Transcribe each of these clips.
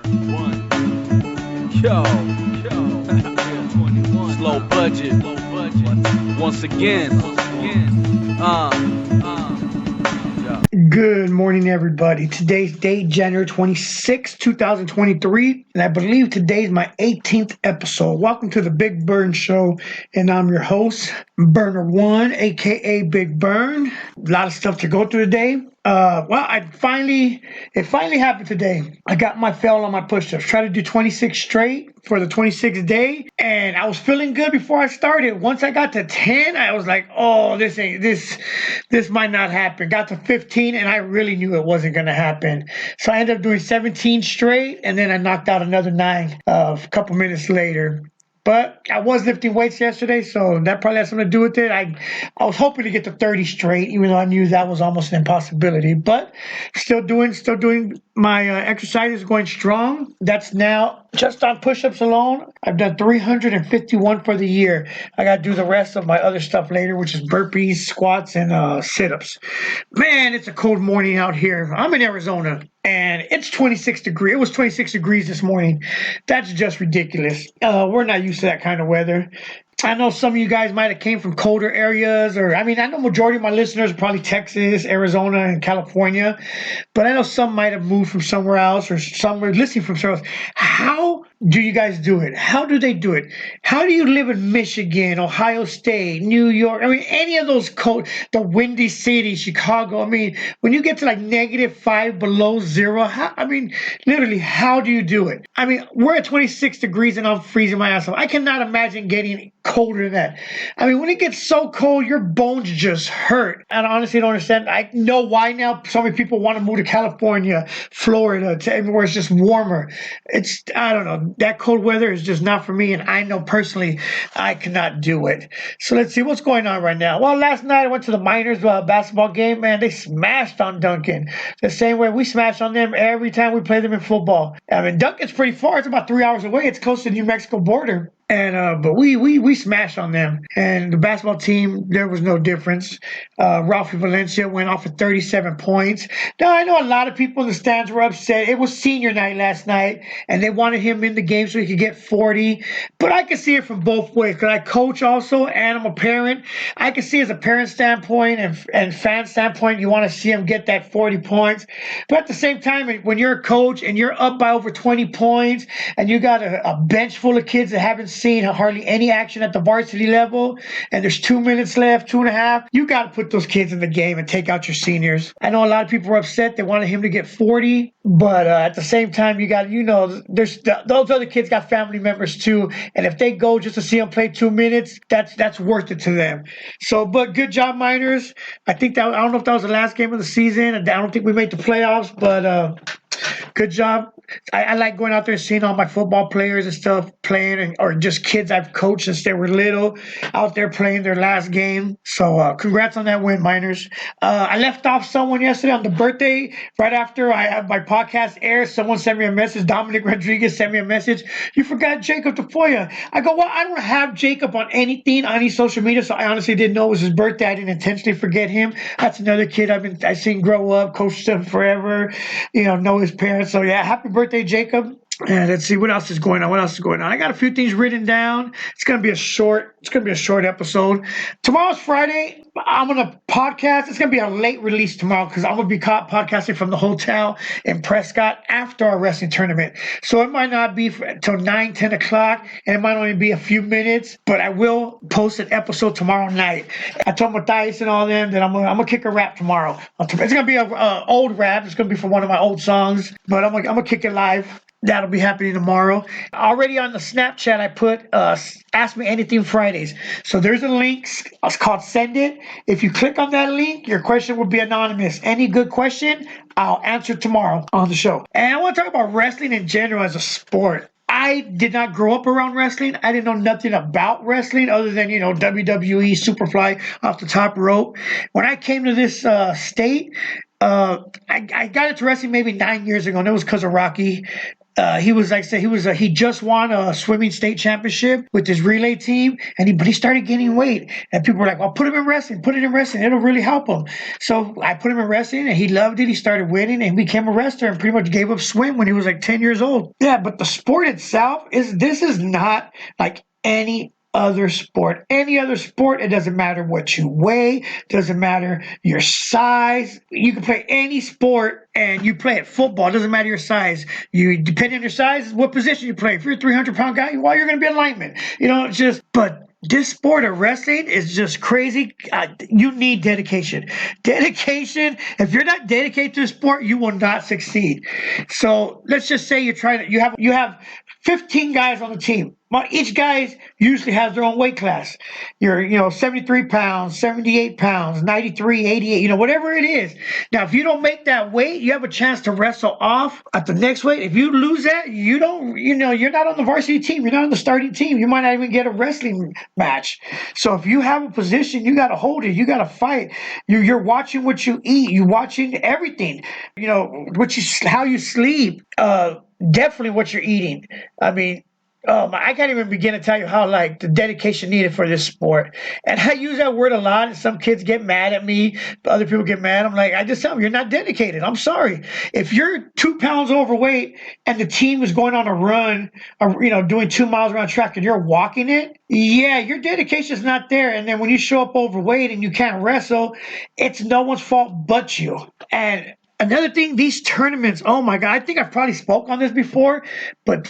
Yo, slow budget. Once again. Yeah. Good morning, everybody. Today's date, January 26, 2023, and I believe today's my 18th episode. Welcome to the Big Burn Show, and I'm your host, Burner One, aka Big Burn. A lot of stuff to go through today. It finally happened today. I got my fail on my push-ups. Tried to do 26 straight for the 26th day, and I was feeling good before I started. Once I got to 10, I was like, "Oh, this might not happen." Got to 15, and I really knew it wasn't going to happen. So I ended up doing 17 straight, and then I knocked out another 9 a couple minutes later. But I was lifting weights yesterday, so that probably has something to do with it. I was hoping to get to 30 straight, even though I knew that was almost an impossibility. But still doing my exercises, going strong. That's now just on push-ups alone. I've done 351 for the year. I got to do the rest of my other stuff later, which is burpees, squats, and sit-ups. Man, it's a cold morning out here. I'm in Arizona, and it's 26 degrees. It was 26 degrees this morning. That's just ridiculous. We're not used to that kind of weather. I know some of you guys might have came from colder areas, I know majority of my listeners are probably Texas, Arizona, and California, but I know some might have moved from somewhere else, or some are listening from somewhere else. How do you guys do it? How do they do it? How do you live in Michigan, Ohio State, New York? Any of those the windy cities, Chicago. When you get to like -5 below zero, literally, how do you do it? We're at 26 degrees and I'm freezing my ass off. I cannot imagine getting colder than that. When it gets so cold, your bones just hurt. And I honestly don't understand. I know why now so many people want to move to California, Florida, to everywhere it's just warmer. I don't know. That cold weather is just not for me. And I know personally I cannot do it. So let's see what's going on right now. Well, last night I went to the Miners basketball game. Man, they smashed on Duncan the same way we smash on them every time we play them in football. Duncan's pretty far. It's about 3 hours away. It's close to the New Mexico border. But we smashed on them, and the basketball team, there was no difference. Ralphie Valencia went off at 37 points. Now I know a lot of people in the stands were upset. It was senior night last night, and they wanted him in the game so he could get 40. But I can see it from both ways because I coach also, and I'm a parent. I can see as a parent standpoint and fan standpoint, you want to see him get that 40 points. But at the same time, when you're a coach and you're up by over 20 points, and you got a bench full of kids that haven't seen hardly any action at the varsity level, and there's 2 minutes left, 2.5, you got to put those kids in the game and take out your seniors. I know a lot of people were upset. They wanted him to get 40, but at the same time, there's those other kids got family members too, and if they go just to see him play 2 minutes, that's worth it to them. So, but good job, Miners. I don't know if that was the last game of the season. I don't think we made the playoffs, but good job. I like going out there and seeing all my football players and stuff playing, or just kids I've coached since they were little out there playing their last game. So congrats on that win, Miners. I left off someone yesterday on the birthday. Right after I have my podcast aired, someone sent me a message. Dominic Rodriguez sent me a message. "You forgot Jacob Tafoya." I go, "Well, I don't have Jacob on anything, on any social media, so I honestly didn't know it was his birthday. I didn't intentionally forget him." That's another kid I've seen grow up, coached him forever, know his parents. So yeah, happy birthday, Jacob. And let's see what else is going on. I got a few things written down. It's gonna be a short episode. Tomorrow's Friday. I'm gonna podcast. It's gonna be a late release tomorrow because I'm gonna be podcasting from the hotel in Prescott after our wrestling tournament. So it might not be till 9, 10 o'clock, and it might only be a few minutes, but I will post an episode tomorrow night. I told Matthias and all them that I'm gonna kick a rap tomorrow. It's gonna be a old rap. It's gonna be from one of my old songs, but I'm gonna kick it live. That'll be happening tomorrow. Already on the Snapchat, I put Ask Me Anything Fridays. So there's a link. It's called Send It. If you click on that link, your question will be anonymous. Any good question, I'll answer tomorrow on the show. And I want to talk about wrestling in general as a sport. I did not grow up around wrestling. I didn't know nothing about wrestling other than, WWE, Superfly off the top rope. When I came to this state, I got into wrestling maybe 9 years ago, and it was because of Rocky. He was like I said, he just won a swimming state championship with his relay team, but he started gaining weight, and people were like, "Well, put him in wrestling, put it in wrestling, it'll really help him." So I put him in wrestling, and he loved it. He started winning, and became a wrestler, and pretty much gave up swim when he was like 10 years old. Yeah, but the sport itself is not like any other sport. Any other sport, it doesn't matter what you weigh, doesn't matter your size. You can play any sport and you play it. Football, it doesn't matter your size. You depending on your size, what position you play. If you're a 300-pound guy, well, you're going to be a lineman. It's just, but this sport of wrestling is just crazy. You need dedication. Dedication. If you're not dedicated to the sport, you will not succeed. So let's just say you have 15 guys on the team. Each guy usually has their own weight class. You're 73 pounds, 78 pounds, 93, 88, whatever it is. Now, if you don't make that weight, you have a chance to wrestle off at the next weight. If you lose that, you're not on the varsity team. You're not on the starting team. You might not even get a wrestling match. So if you have a position, you got to hold it. You got to fight. You're watching what you eat. You're watching everything. How you sleep. Definitely what you're eating. I mean, I can't even begin to tell you how the dedication needed for this sport. And I use that word a lot, and some kids get mad at me. Other people get mad. I'm like, I just tell them, you're not dedicated. I'm sorry. If you're 2 pounds overweight and the team is going on a run, or, doing 2 miles around track and you're walking it, yeah, your dedication is not there. And then when you show up overweight and you can't wrestle, it's no one's fault but you. And another thing, these tournaments, oh my God, I think I've probably spoke on this before, but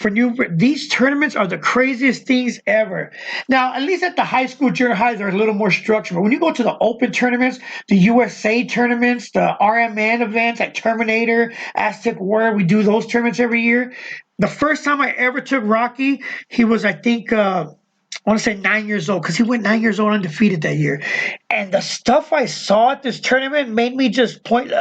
these tournaments are the craziest things ever. Now, at least at the high school, junior highs are a little more structured, but when you go to the open tournaments, the USA tournaments, the RMN events like Terminator, Aztec Warrior, we do those tournaments every year. The first time I ever took Rocky, he was, I think, I want to say 9 years old, because he went 9 years old undefeated that year. And the stuff I saw at this tournament made me just point.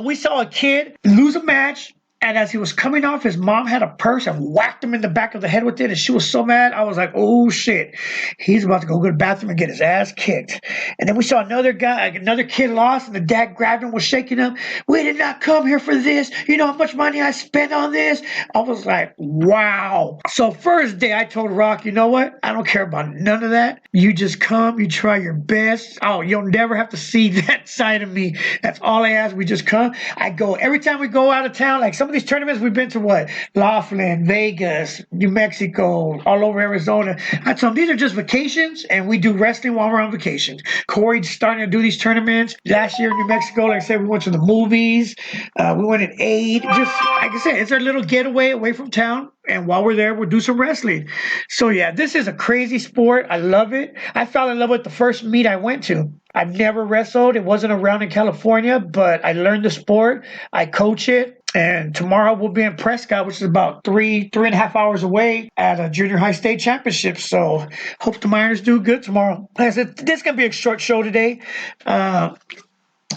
We saw a kid lose a match, and as he was coming off, his mom had a purse and whacked him in the back of the head with it, and she was so mad. I was like, oh shit, he's about to go to the bathroom and get his ass kicked. And then we saw another kid lost, and the dad grabbed him, was shaking him. We did not come here for this. You know how much money I spent on this? I was like, wow. So first day I told Rock, you know what? I don't care about none of that. You just come, you try your best. Oh, you'll never have to see that side of me. That's all I ask. We just come. I go, every time we go out of town, like some of these tournaments we've been to, Laughlin, Vegas, New Mexico, all over Arizona. I told them these are just vacations, and we do wrestling while we're on vacation. Corey's starting to do these tournaments. Last year in New Mexico, like I said, we went to the movies. We went at 8. Just like I said, it's our little getaway away from town. And while we're there, we'll do some wrestling. So yeah, this is a crazy sport. I love it. I fell in love with the first meet I went to. I've never wrestled. It wasn't around in California, but I learned the sport. I coach it. And tomorrow we'll be in Prescott, which is about 3.5 hours away, at a junior high state championship. So hope the Miners do good tomorrow. Like I said, this is going to be a short show today. I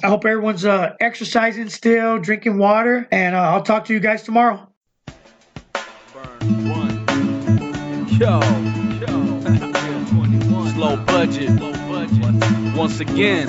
hope everyone's exercising still, drinking water, and I'll talk to you guys tomorrow. Burn one. Yo. Slow budget. Once again.